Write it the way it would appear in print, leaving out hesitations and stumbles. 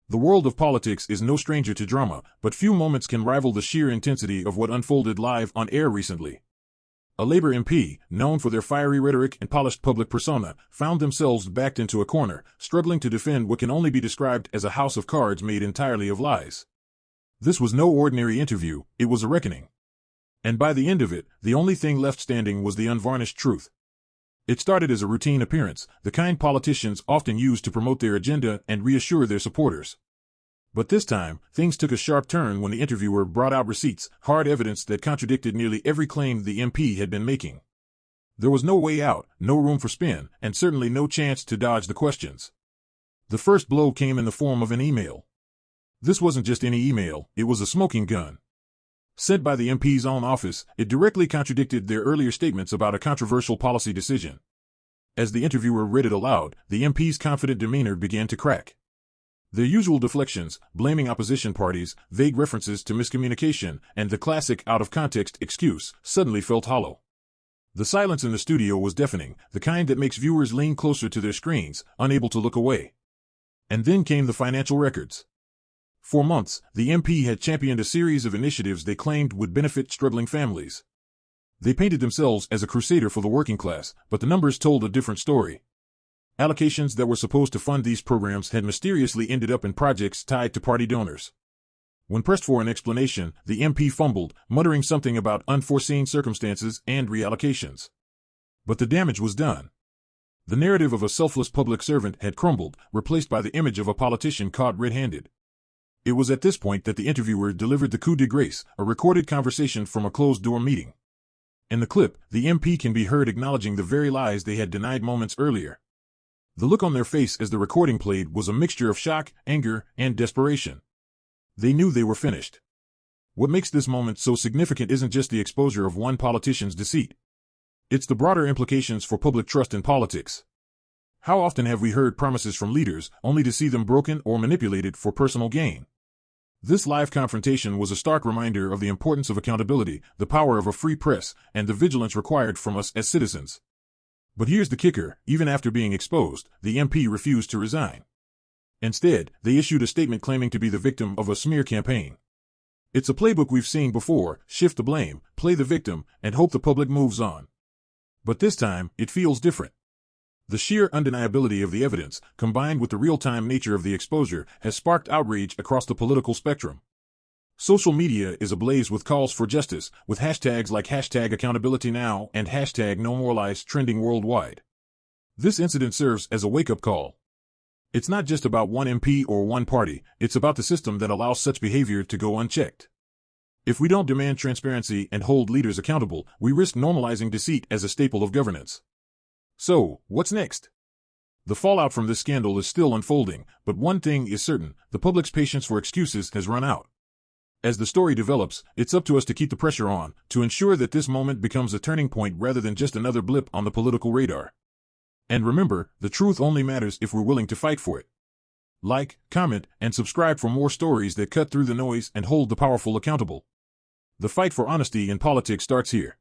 The world of politics is no stranger to drama, but few moments can rival the sheer intensity of what unfolded live on air recently. A Labour MP, known for their fiery rhetoric and polished public persona, found themselves backed into a corner, struggling to defend what can only be described as a house of cards made entirely of lies. This was no ordinary interview, it was a reckoning. And by the end of it, the only thing left standing was the unvarnished truth. It started as a routine appearance, the kind politicians often use to promote their agenda and reassure their supporters. But this time, things took a sharp turn when the interviewer brought out receipts, hard evidence that contradicted nearly every claim the MP had been making. There was no way out, no room for spin, and certainly no chance to dodge the questions. The first blow came in the form of an email. This wasn't just any email, it was a smoking gun. Sent by the MP's own office, it directly contradicted their earlier statements about a controversial policy decision. As the interviewer read it aloud, the MP's confident demeanor began to crack. Their usual deflections, blaming opposition parties, vague references to miscommunication, and the classic out-of-context excuse, suddenly felt hollow. The silence in the studio was deafening, the kind that makes viewers lean closer to their screens, unable to look away. And then came the financial records. For months, the MP had championed a series of initiatives they claimed would benefit struggling families. They painted themselves as a crusader for the working class, but the numbers told a different story. Allocations that were supposed to fund these programs had mysteriously ended up in projects tied to party donors. When pressed for an explanation, the MP fumbled, muttering something about unforeseen circumstances and reallocations. But the damage was done. The narrative of a selfless public servant had crumbled, replaced by the image of a politician caught red-handed. It was at this point that the interviewer delivered the coup de grace, a recorded conversation from a closed-door meeting. In the clip, the MP can be heard acknowledging the very lies they had denied moments earlier. The look on their face as the recording played was a mixture of shock, anger, and desperation. They knew they were finished. What makes this moment so significant isn't just the exposure of one politician's deceit. It's the broader implications for public trust in politics. How often have we heard promises from leaders, only to see them broken or manipulated for personal gain? This live confrontation was a stark reminder of the importance of accountability, the power of a free press, and the vigilance required from us as citizens. But here's the kicker, even after being exposed, the MP refused to resign. Instead, they issued a statement claiming to be the victim of a smear campaign. It's a playbook we've seen before: shift the blame, play the victim, and hope the public moves on. But this time, it feels different. The sheer undeniability of the evidence, combined with the real-time nature of the exposure, has sparked outrage across the political spectrum. Social media is ablaze with calls for justice, with hashtags like #AccountabilityNow and #NoMoreLies trending worldwide. This incident serves as a wake-up call. It's not just about one MP or one party, it's about the system that allows such behavior to go unchecked. If we don't demand transparency and hold leaders accountable, we risk normalizing deceit as a staple of governance. So, what's next? The fallout from this scandal is still unfolding, but one thing is certain: the public's patience for excuses has run out. As the story develops, it's up to us to keep the pressure on, to ensure that this moment becomes a turning point rather than just another blip on the political radar. And remember, the truth only matters if we're willing to fight for it. Like, comment, and subscribe for more stories that cut through the noise and hold the powerful accountable. The fight for honesty in politics starts here.